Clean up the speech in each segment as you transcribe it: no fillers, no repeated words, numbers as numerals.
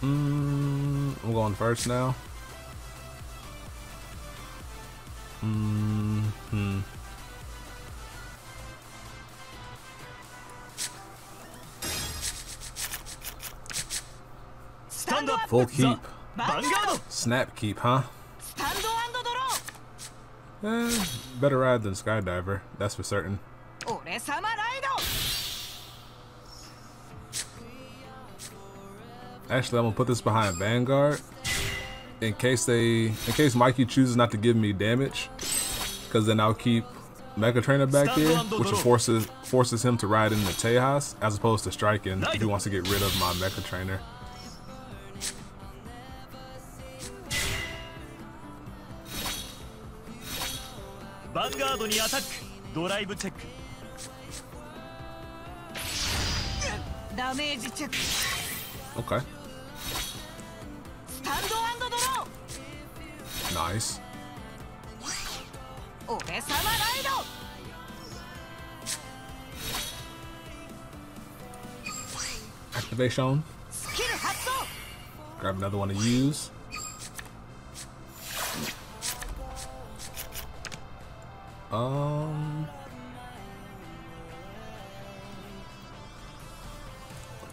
I'm going first now. Full keep. Snap keep, huh? Better ride than Skydiver, that's for certain. Actually, I'm gonna put this behind Vanguard in case Mikey chooses not to give me damage, because then I'll keep Mecha Trainer back here, which forces him to ride into Tejas as opposed to striking if he wants to get rid of my Mecha Trainer. Vanguardにアタック、ドライブチェック。ダメージチェック。Okay. スタンド&ドロー。Nice. 俺様ライド。 Activation. Grab another one to use.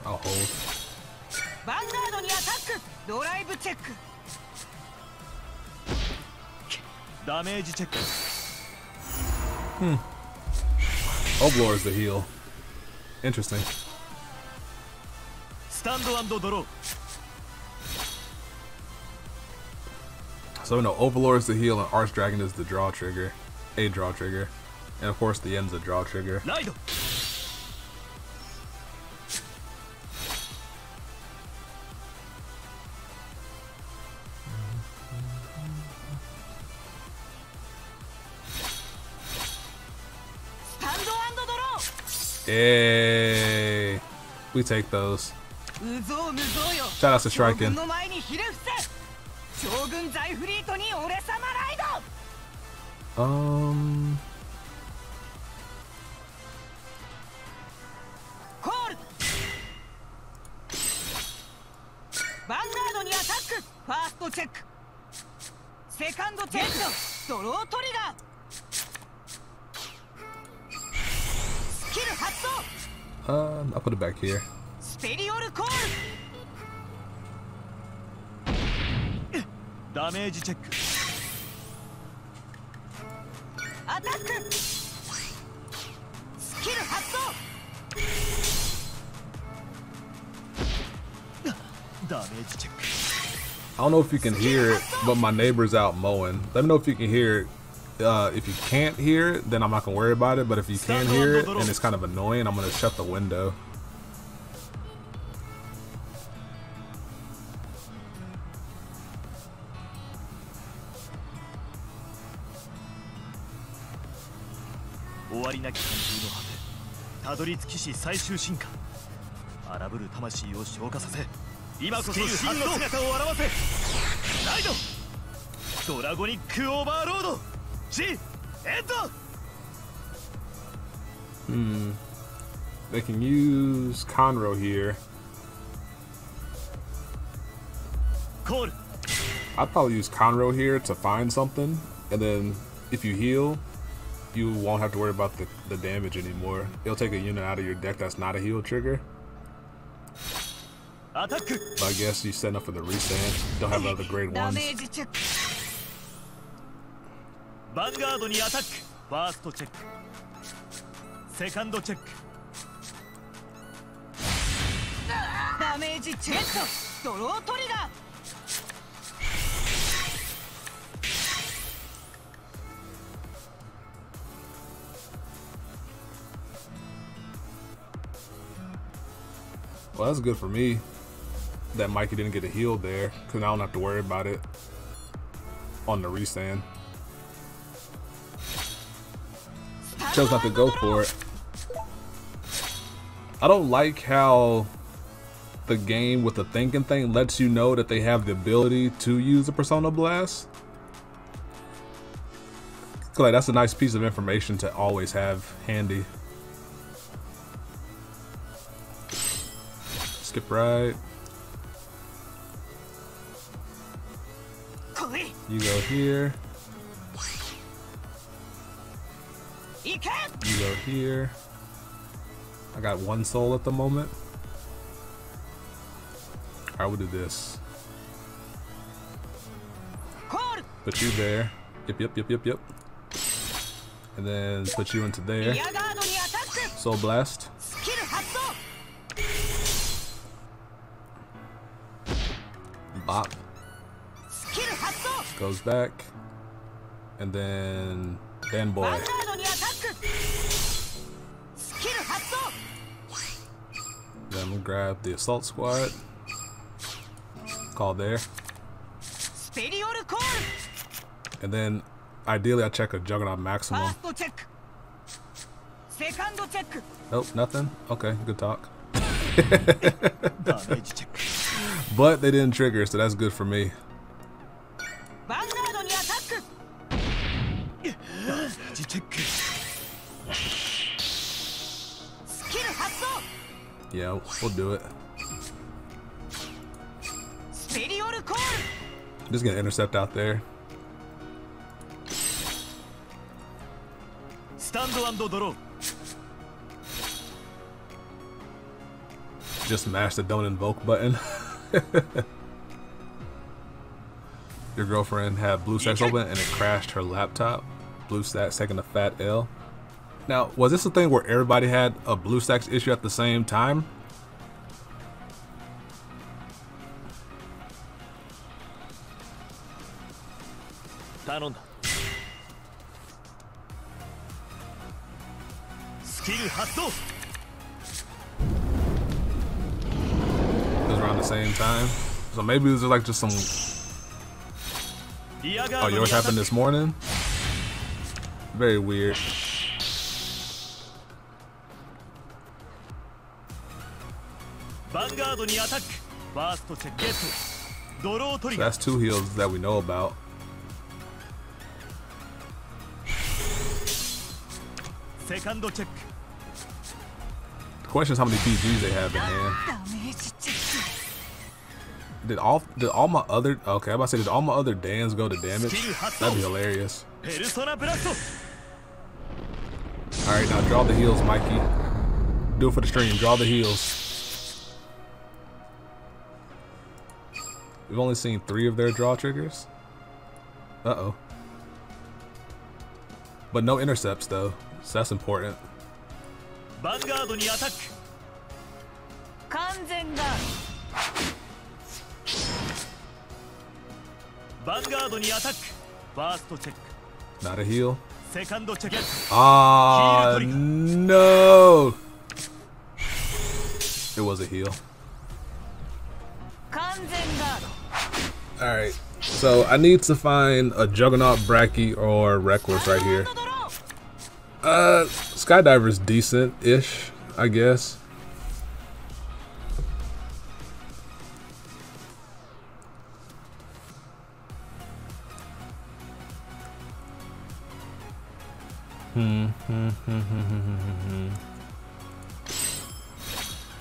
I'll hold. Vanguardにアタック、ドライブチェック。ダメージチェック。Overlord is the heal. Interesting. Stand and draw. So we know Overlord is the heal and Archdragon is the draw trigger. A draw trigger. And of course the end's a draw trigger. Yay! We take those. Shout out to striking. Vanguard にアタック、ファーストチェック。セカンドチェック、ドロートリガー。スキル発動。I'll put it back here. スペリオルコール。ダメージチェック。アタック。スキル発動。I don't know if you can hear it, but my neighbor's out mowing. Let me know if you can hear it. If you can't hear it, then I'm not gonna worry about it. But if you can hear it and it's kind of annoying, I'm gonna shut the window. They can use Conroe here. I'd probably use Conroe here to find something, and then if you heal, you won't have to worry about the damage anymore. It'll take a unit out of your deck that's not a heal trigger. But I guess you set up for the restand. Don't have other grade ones. Vanguard にアタック、ファーストチェック。セカンドチェック。ダメージチェック、ドロートリガー。Well, that's good for me that Mikey didn't get a heal there, because I don't have to worry about it on the restand. Chose not to go for it. I don't like how the game with the thinking thing lets you know that they have the ability to use the Persona Blast. So like that's a nice piece of information to always have handy. Skip right. You go here. You go here. I got 1 soul at the moment. Alright, we'll do this. Put you there. Yep. And then put you into there. Soul Blast. Bop. Goes back. And then Boy. Then we'll grab the Assault Squad. Call there. And then ideally I check a Juggernaut maximum. Nope, nothing? Okay, good talk. But they didn't trigger, so that's good for me. Yeah, we'll do it. Just gonna intercept out there. Just mash the don't invoke button. Your girlfriend had BlueStacks open and it crashed her laptop. BlueStacks taking a fat L. Now, was this a thing where everybody had a BlueStacks issue at the same time? It was around the same time. So maybe it was like just some... Oh, yours happened this morning? Very weird. So that's 2 heals that we know about. The question is how many PGs they have in hand. Did all my other okay? I'm about to say, did all my other Dans go to damage? That'd be hilarious. All right, now draw the heals, Mikey. Do it for the stream. Draw the heals. We've only seen 3 of their draw triggers. Uh-oh. But no intercepts though, so that's important. Vanguard ni attack. Vanguard ni attack. First check. Not a heal. Second check. Ah, no. It was a heal. Alright, so I need to find a Juggernaut, Bracky, or Reckless right here. Skydiver's decent-ish, I guess.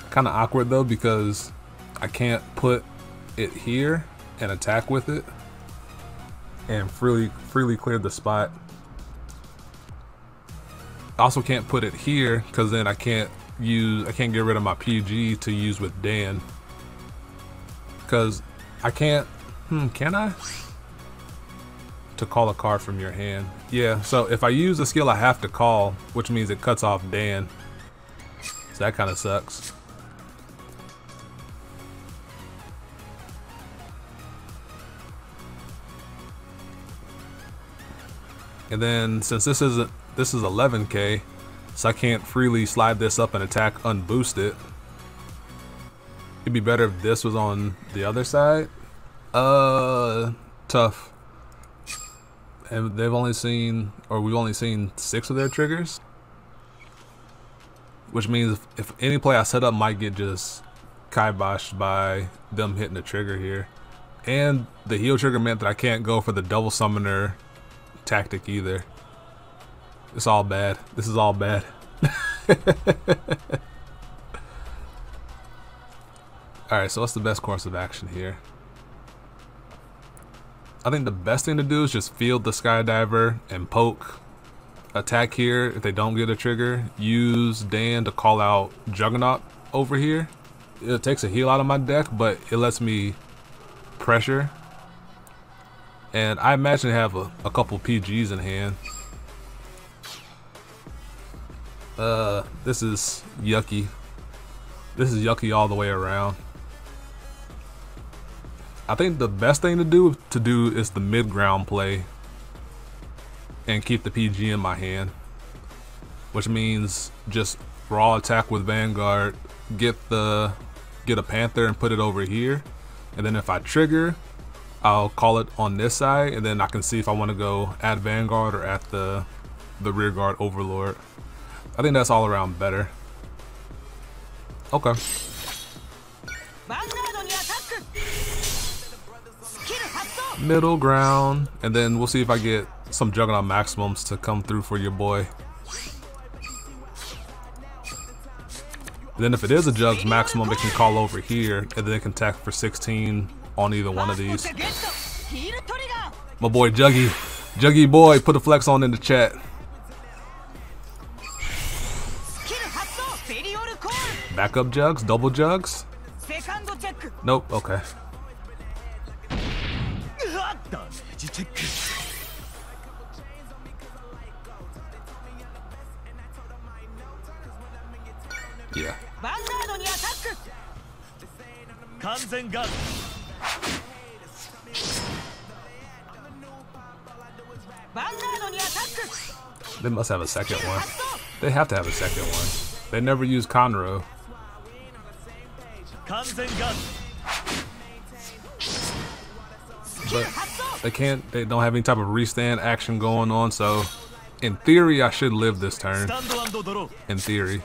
Kind of awkward though, because I can't put it here and attack with it and freely clear the spot. I also can't put it here because then I can't get rid of my PG to use with Dan, because I can't can I? To call a card from your hand. Yeah, so if I use a skill I have to call, which means it cuts off Dan. So that kind of sucks. And then since this is 11k, so I can't freely slide this up and attack unboosted. It'd be better if this was on the other side. Tough. And we've only seen 6 of their triggers, which means if any play I set up might get just kiboshed by them hitting the trigger here. And the heal trigger meant that I can't go for the double summoner tactic either. It's all bad. This is all bad. Alright, so what's the best course of action here? I think the best thing to do is just field the skydiver and poke. Attack here if they don't get a trigger. Use Dan to call out Juggernaut over here. It takes a heal out of my deck, but it lets me pressure. And I imagine I have a couple PGs in hand. This is yucky. This is yucky all the way around. I think the best thing to do is the mid-ground play and keep the PG in my hand, which means just raw attack with Vanguard, get a Panther and put it over here, and then if I trigger, I'll call it on this side, and then I can see if I want to go at Vanguard or at the rear guard Overlord. I think that's all around better. Okay. Middle ground, and then we'll see if I get some Juggernaut maximums to come through for your boy. And then if it is a Jugs maximum, it can call over here, and then it can attack for 16 on either one of these. My boy Juggy boy, put a flex on in the chat. Backup Jugs, double Jugs? Nope, okay. Yeah. They must have a second one. They have to have a second one. They never use Conroe. But they don't have any type of restand action going on, so in theory I should live this turn. In theory.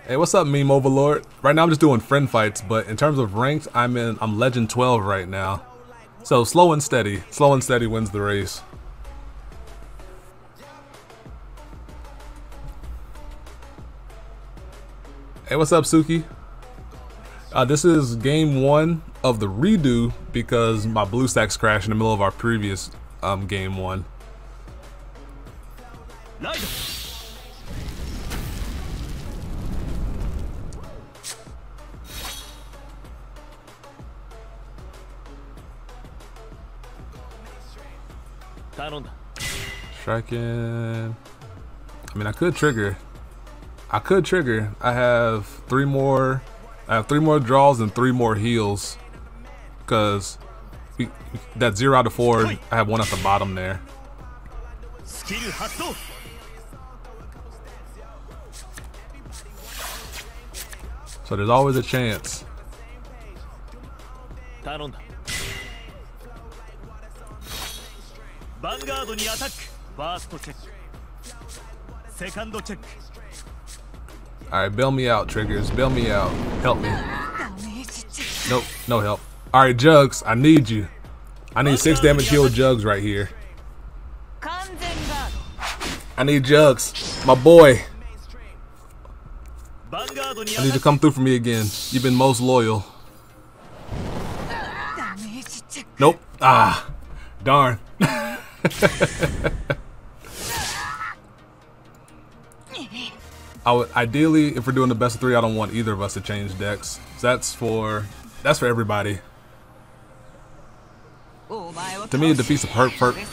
Hey, what's up, Meme Overlord? Right now I'm just doing friend fights, but in terms of ranked, I'm Legend 12 right now. So slow and steady wins the race. Hey, what's up, Suki? This is game 1 of the redo because my blue stacks crashed in the middle of our previous game 1. Striking. I mean, I could trigger. I have 3 more. I have 3 more draws and 3 more heals. Cause that 0 out of 4, I have 1 at the bottom there. So there's always a chance. Vanguardにアタック。ファーストチェック。セカンドチェック。Alright, bail me out, Triggers. Bail me out. Help me. Nope, no help. Alright, Jugs, I need you. I need 6 damage heal Jugs right here. I need Jugs. My boy. I need you to come through for me again. You've been most loyal. Nope. Ah. Darn. I would ideally, if we're doing the best of 3, I don't want either of us to change decks. So that's for everybody. To me, it defeats the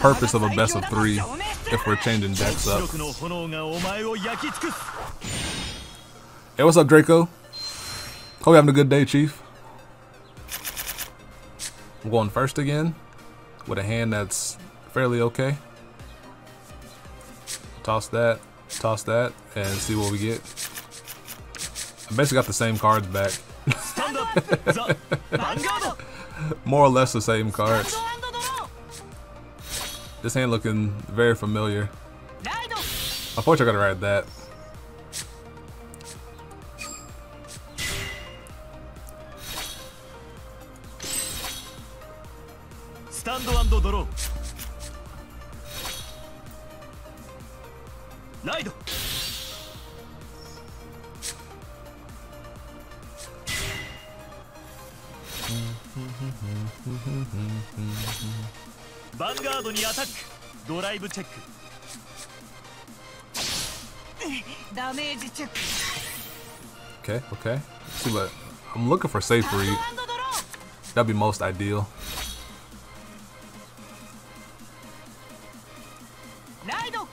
purpose of a best of 3 if we're changing decks up. Hey, what's up, Draco? Hope you're having a good day, Chief. I'm going first again with a hand that's fairly okay. Toss that, and see what we get. I basically got the same cards back. More or less the same cards. This hand looking very familiar. Unfortunately, I gotta ride that. Stand and draw. Ride. Vanguard にアタック。ドライブチェック。ダメージチェック。 Okay, okay. Let's see what I'm looking for. Safe read. That'd be most ideal. ライド。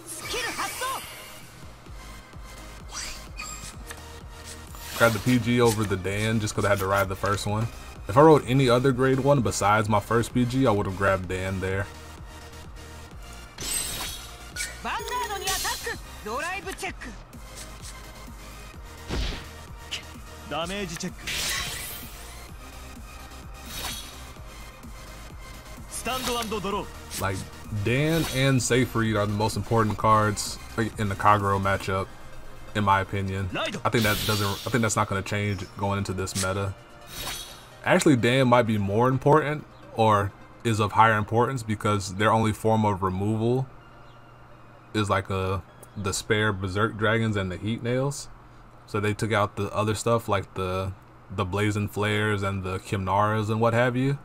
スキル発動。 Grabbed the PG over the Dan just because I had to ride the first one. If I rode any other grade 1 besides my first PG, I would have grabbed Dan there. ヴァンガードにアタック。ドライブチェック。ダメージチェック。Stand and draw. Like Dan and Safe Read are the most important cards in the Kagero matchup, in my opinion. I think that's not going to change going into this meta. Actually, Dan might be more important, or is of higher importance, because their only form of removal is like the spare Berserk Dragons and the Heat Nails. So they took out the other stuff like the Blazing Flares and the Kimnaras and what have you.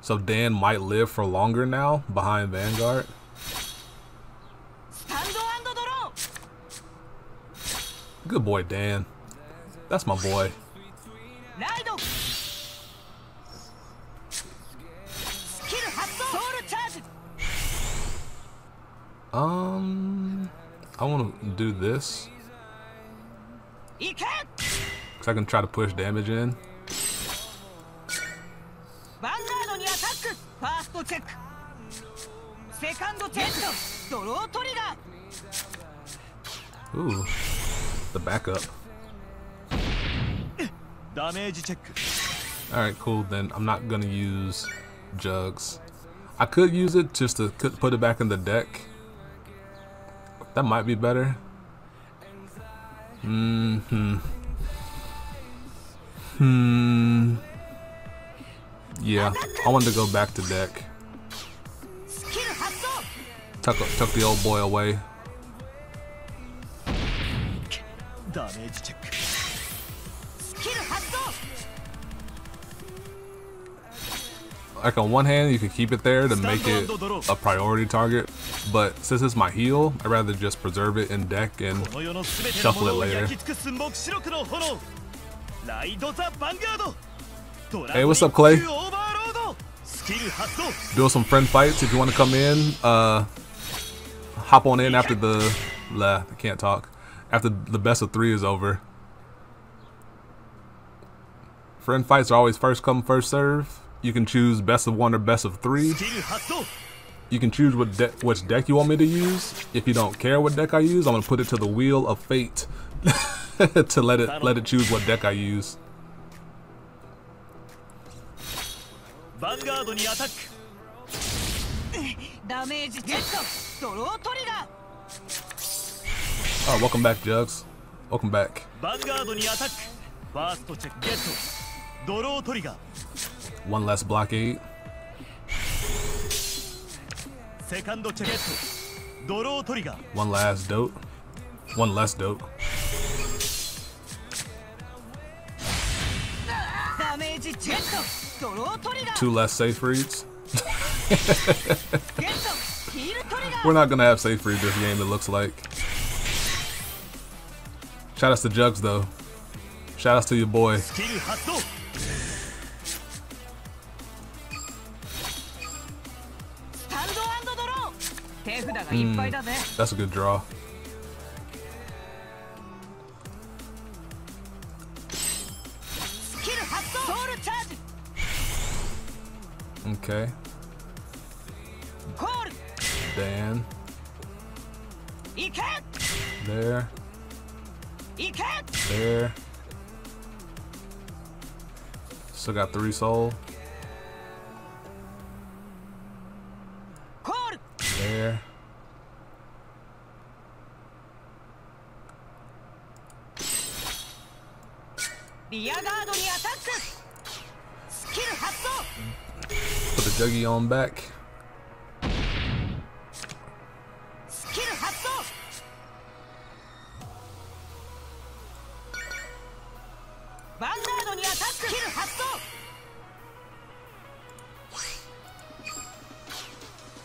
So Dan might live for longer now behind Vanguard. Good boy, Dan. That's my boy. I want to do this. Because I can try to push damage in. Ooh, the backup. Alright, cool. Then I'm not going to use Jugs. I could use it just to put it back in the deck. That might be better. Yeah, I wanted to go back to deck. Tuck the old boy away. Like on one hand, you can keep it there to make it a priority target, but since it's my heal, I'd rather just preserve it in deck and shuffle it later. Hey, what's up, Clay? Doing some friend fights. If you want to come in, hop on in after the I can't talk. After the best of 3 is over. Friend fights are always first come, first serve. You can choose best of 1 or best of 3. You can choose which deck you want me to use. If you don't care what deck I use, I'm gonna put it to the wheel of fate to let it choose what deck I use. Vanguard にアタック。ダメージチェック。ドロートリガー。 Oh, welcome back, Jugs. Welcome back. Vanguard にアタック。ファーストチェックゲット。ドロートリガー。 One less blockade. Second checkゲット。ドロートリガー。 One last dope. One less dope. ダメージチェック。 2 less safe reads. We're not gonna have safe read this game, it looks like. Shout outs to Jugs though. Shout outs to your boy. That's a good draw. Okay. Dan. There. There. Still got 3 soul. there. Put the juggy on back.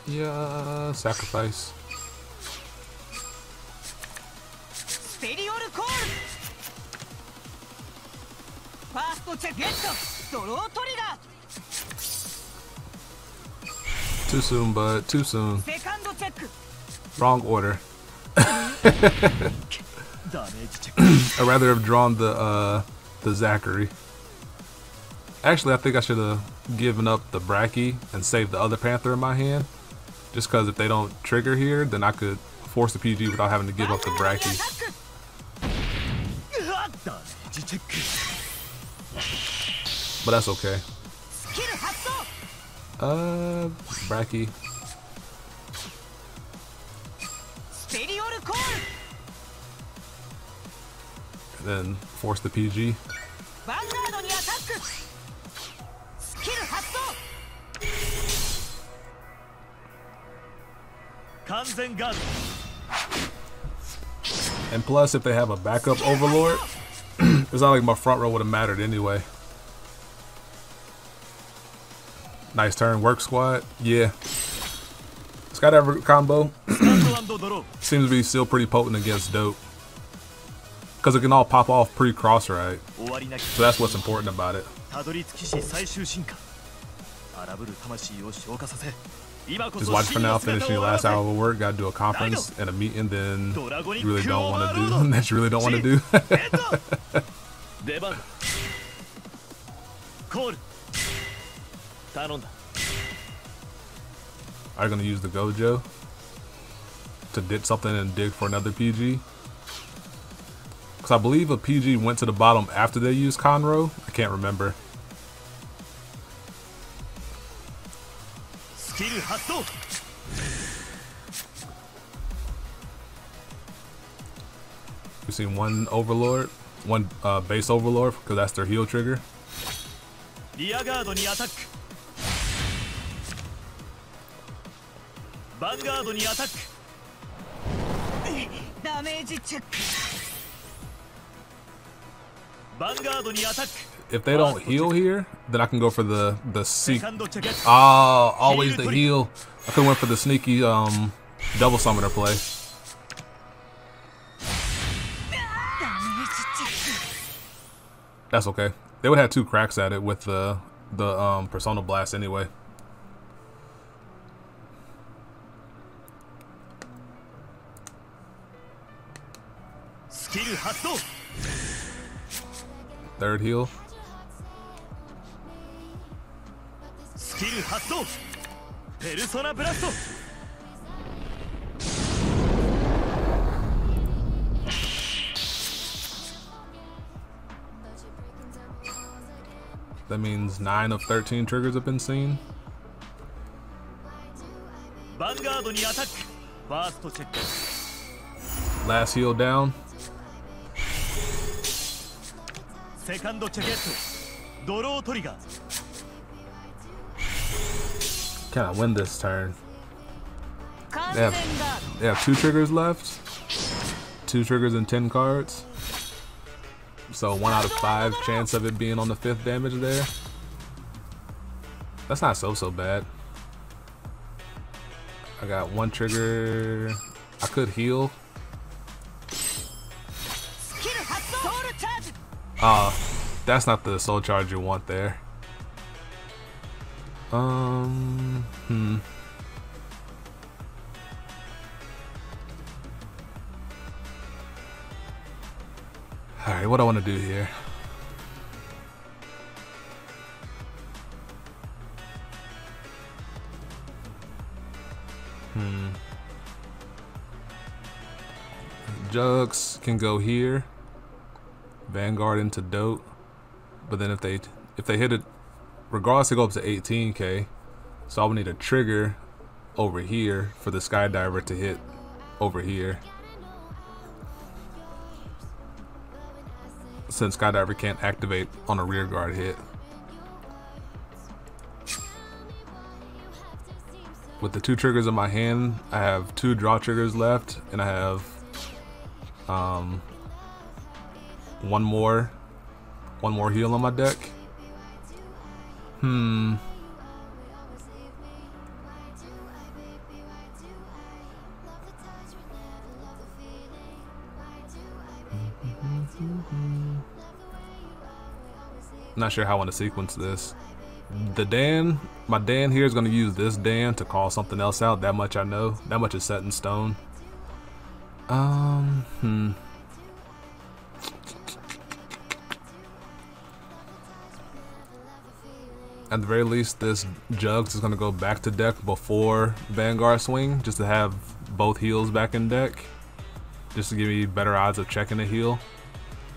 Yeah, sacrifice. Too soon, bud. Too soon. Wrong order. I'd rather have drawn the Zachary. Actually, I think I should have given up the Bracky and saved the other Panther in my hand. Just because if they don't trigger here, then I could force the PG without having to give up the Bracky. But that's okay. Bracky. And then force the PG. And plus, if they have a backup Overlord, it's not like my front row would have mattered anyway. Nice turn, work squad. Yeah. Skydiver combo seems to be still pretty potent against Dope. Because it can all pop off pre-cross ride. So that's what's important about it. Just watch for now, finishing your last hour of work, gotta do a conference and a meeting, then you really don't want to do. That you really don't want to do. Are you gonna use the Gojo to ditch something and dig for another PG? Because I believe a PG went to the bottom after they used Conroe. I can't remember. We've seen one Overlord, one base Overlord, because that's their heal trigger. Vanguardにアタック。ダメージチェック。Vanguardにアタック。 If they don't heal here, then I can go for the seek. Ah, always the heal. I could have went for the sneaky double summoner play. That's okay. They would have 2 cracks at it with the Persona Blast anyway. Third heal. Persona Blast. That means 9 of 13 triggers have been seen. Vanguardにアタック。ファーストチェック。 Last heal down. Second check it. Draw trigger. Can I win this turn? They have 2 triggers left. 2 triggers and 10 cards. So 1 out of 5 chance of it being on the 5th damage there. That's not so bad. I got 1 trigger. I could heal. That's not the soul charge you want there. Alright, what do I want to do here? Jugs can go here. Vanguard into Dote. But then if they hit it, regardless, they go up to 18k. So I would need a trigger over here for the Skydiver to hit over here. Since Skydiver can't activate on a rear guard hit. With the 2 triggers in my hand, I have 2 draw triggers left, and I have one more heal on my deck. Not sure how I want to sequence this. My Dan here is going to use this Dan to call something else out. That much I know. That much is set in stone. At the very least, this Jugs is going to go back to deck before Vanguard swing, just to have both heals back in deck, just to give me better odds of checking a heal.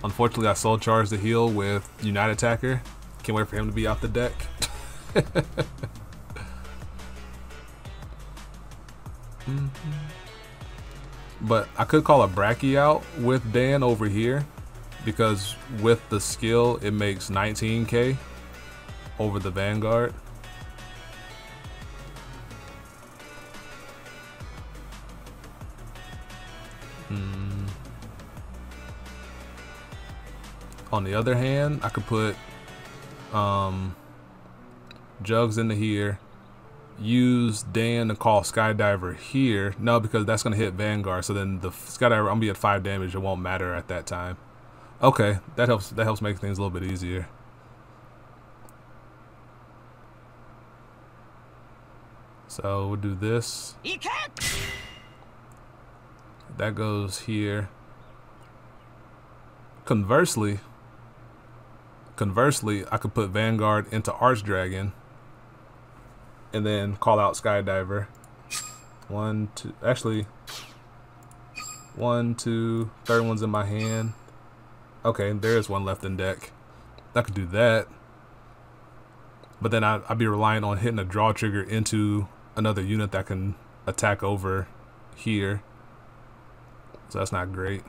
Unfortunately, I soul charged the heal with Unite Attacker. Can't wait for him to be out the deck. But I could call a Bracky out with Dan over here, because with the skill it makes 19k over the Vanguard. On the other hand, I could put Jugs into here, use Dan to call Skydiver here. No, because that's gonna hit Vanguard, so then the Skydiver, I'm gonna be at 5 damage. It won't matter at that time. Okay, that helps make things a little bit easier. So we'll do this. That goes here. Conversely, I could put Vanguard into Archdragon and then call out Skydiver. 1, 2, actually 1, 2, third one's in my hand. Okay, there is one left in deck. I could do that, but then I'd be relying on hitting a draw trigger into another unit that can attack over here, so that's not great.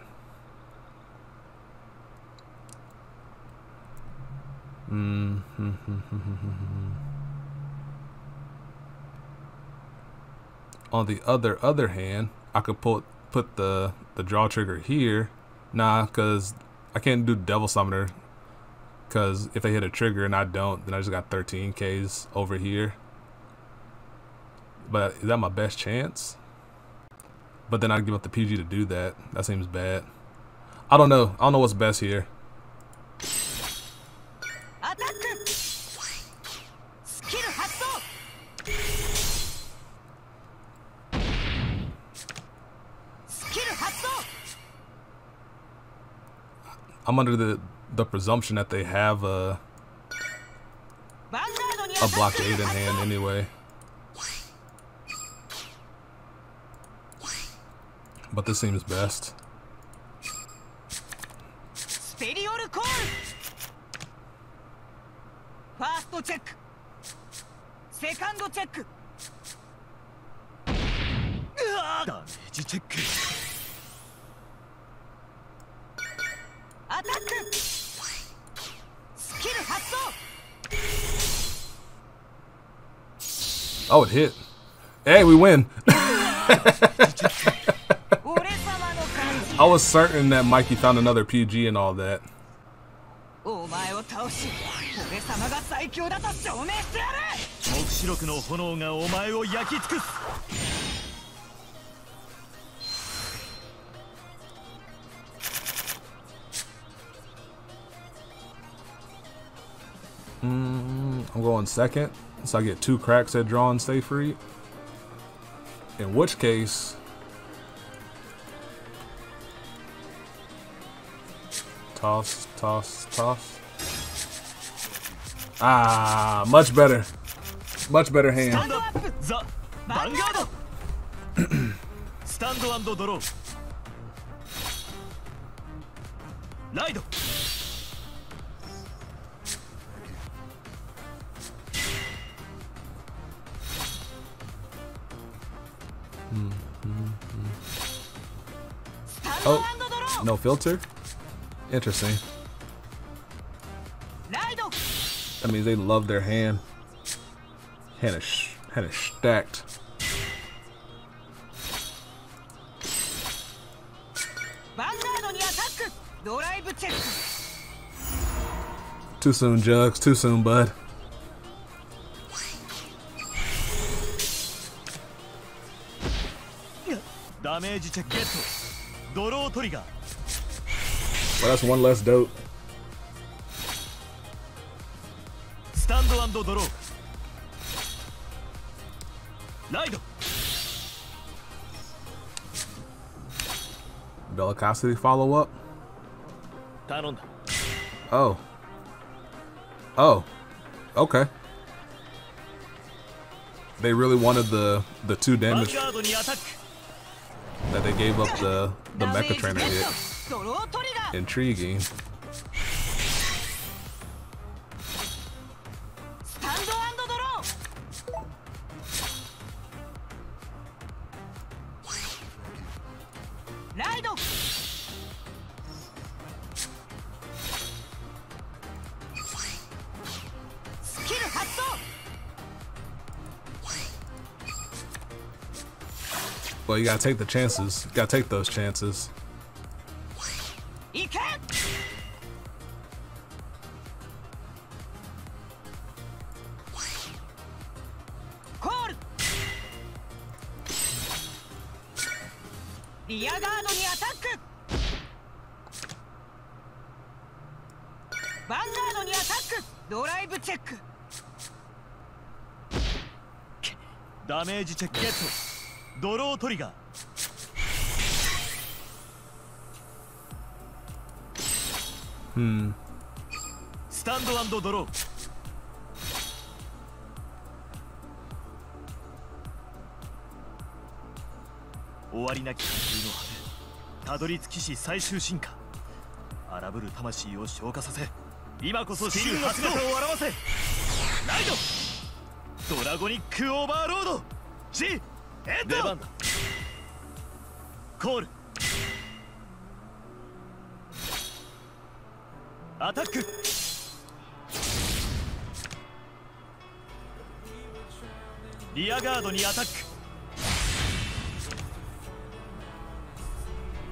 On the other hand, I could put the draw trigger here. Nah, because I can't do Devil Summoner, because if they hit a trigger and I don't, then I just got 13Ks over here. But is that my best chance? But then I'd give up the PG to do that. That seems bad. I don't know what's best here. I'm under the presumption that they have a blockade in hand anyway. But this seems best. First check. Second check. Damage check. Attack. Skill発動. Oh, it hit. Hey, we win. I was certain that Mikey found another PG and all that. I'm going second, so I get 2 cracks at draw and stay free. In which case, toss, toss, toss. Ah, much better. Much better hand. Stand up, the Vanguard. Stand and draw. Ride. Oh, no filter? Interesting. That means they love their hand. Hand is stacked. Too soon, Jugs. Too soon, bud. Well, that's one less dope. Bellicosity follow up. Oh. Oh. Okay. They really wanted the 2 damage that they gave up the Mecha Trainer hit. Intriguing. Well, you gotta take the chances. You gotta take those chances.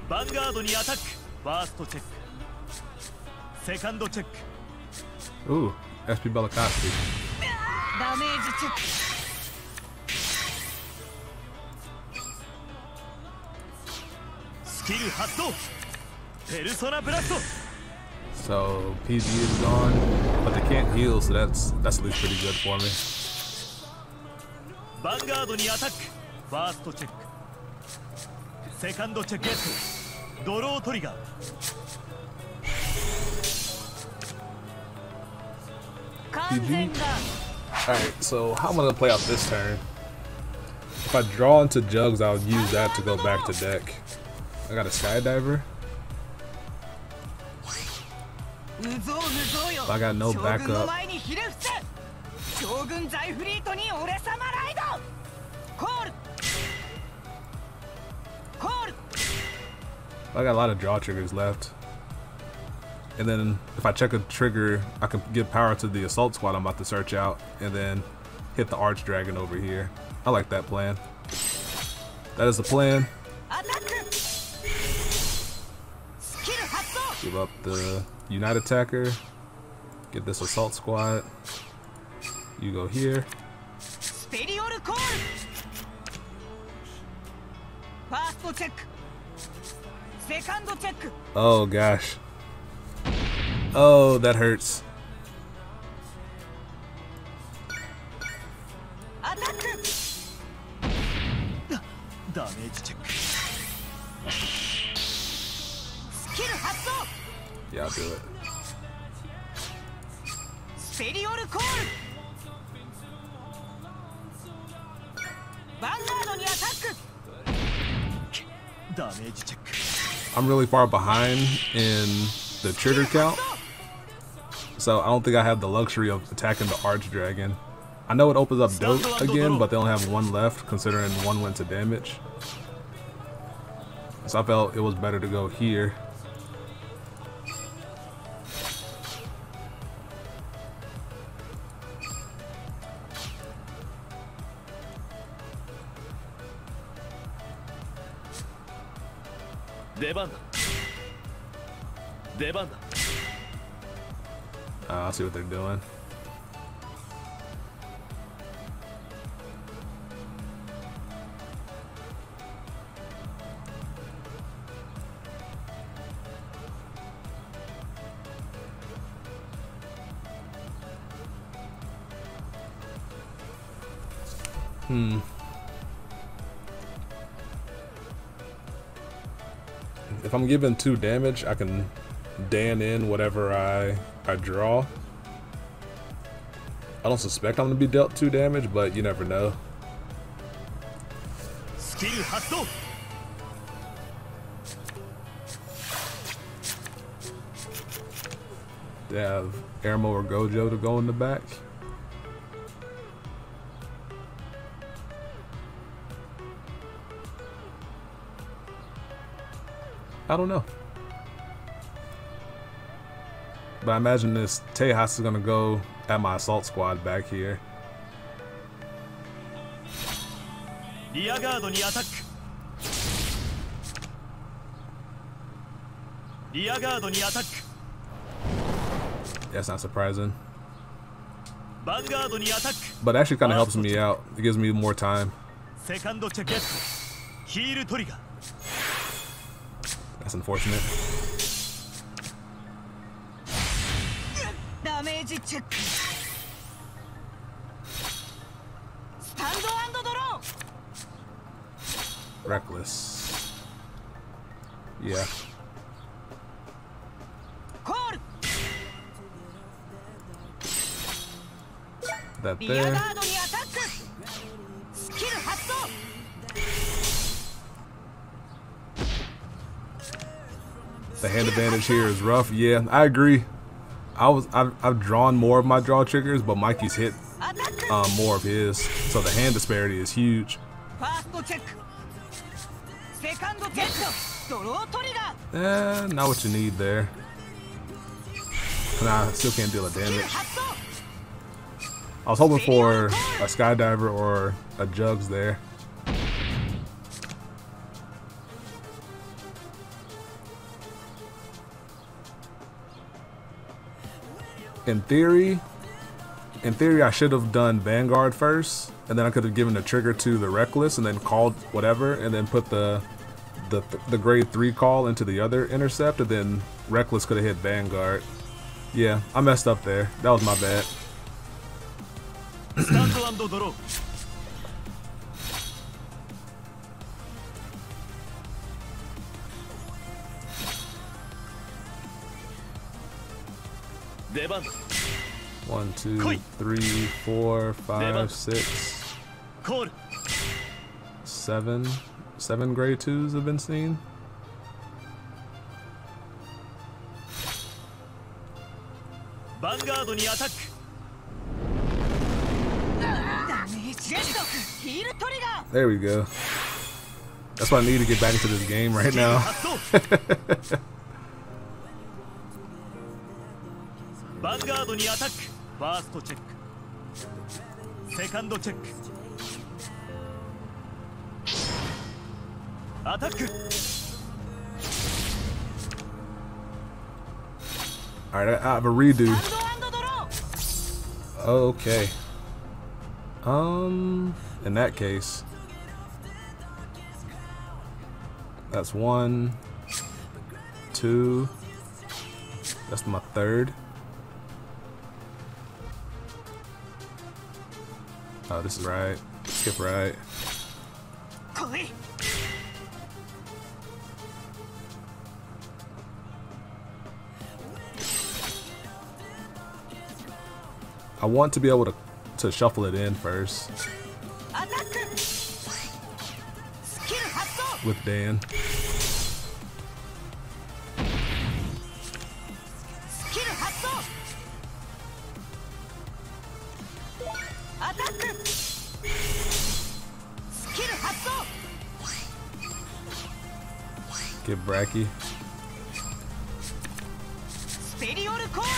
Vanguard にアタック。ファーストチェック。セカンドチェック。Ooh, SP Bellicosity. ダメージチェック。スキル発動。ペルソナブラスト。So PG is gone, but they can't heal, so that's at least pretty good for me. Vanguard にアタック。ファーストチェック。セカンドチェック。ドロートリガー。PG. Alright, so how am I gonna play out this turn? If I draw into Jugs, I'll use that to go back to deck. I got a Skydiver. I got no backup. I got a lot of draw triggers left. And then if I check a trigger, I can give power to the assault squad I'm about to search out and then hit the arch dragon over here. I like that plan. That is the plan. Give up the Unite attacker. Get this assault squad. You go here. Oh gosh. Oh, that hurts. Yeah, I'll do it. I'm really far behind in the trigger count, so I don't think I have the luxury of attacking the arch dragon. I know it opens up dope again, but they only have one left, considering one went to damage. So I felt it was better to go here. I see what they're doing. If I'm given 2 damage, I can Dan in whatever I draw. I don't suspect I'm gonna be dealt 2 damage, but you never know. They have Airmo or Gojo to go in the back. I don't know. But I imagine this Tejas is gonna go at my assault squad back here. That's not surprising. But it actually kind of helps me out. It gives me more time. That's unfortunate. Reckless. Yeah. That there. The hand advantage here is rough. Yeah, I agree. I've drawn more of my draw triggers, but Mikey's hit more of his, so the hand disparity is huge. Not what you need there. Nah, still can't deal a damage. I was hoping for a skydiver or a jugs there. In theory, I should have done Vanguard first, and then I could have given the trigger to the Reckless, and then called whatever, and then put the grade 3 call into the other intercept, and then Reckless could have hit Vanguard. Yeah, I messed up there. That was my bad. One, two, 3, 4, 5, 6, 7 grade 2s have been seen. Vanguardにアタック。There we go. That's what I need to get back into this game right now. Vanguard にアタック。ファーストチェック。セカンドチェック。アタック。Alright, I have a redo. Okay. In that case, that's 1, 2. That's my 3rd. Oh, this is right. Skip right. I want to be able to shuffle it in first with Dan. Get Bracky. スペリオルコール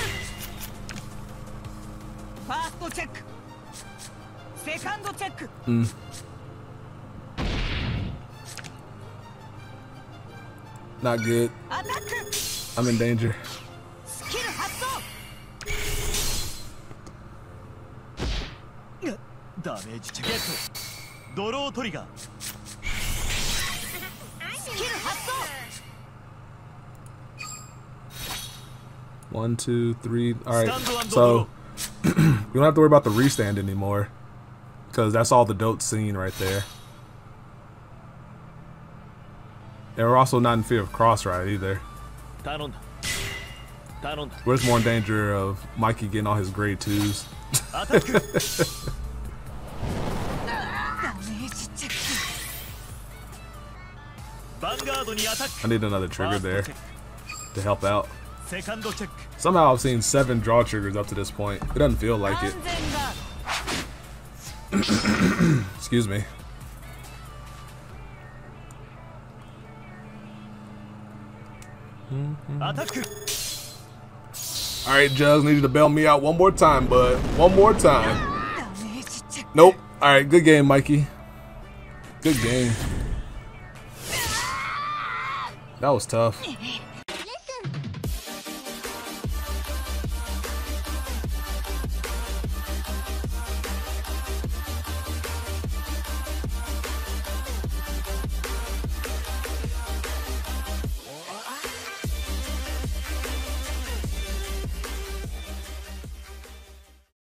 ファーストチェックセカンドチェック Not good. アタック I'm in danger. スキル発動ダメージチェックゲットドロートリガースキル発動 1, 2, 3. Alright, so we don't have to worry about the restand anymore. Because that's all the Dote's seen right there. And we're also not in fear of cross-ride either. We're just more in danger of Mikey getting all his grade 2s. I need another trigger there to help out. Somehow I've seen 7 draw triggers up to this point. It doesn't feel like it. Excuse me. Alright, Jugs, need you to bail me out one more time, bud. One more time. Nope. Alright, good game, Mikey. Good game. That was tough.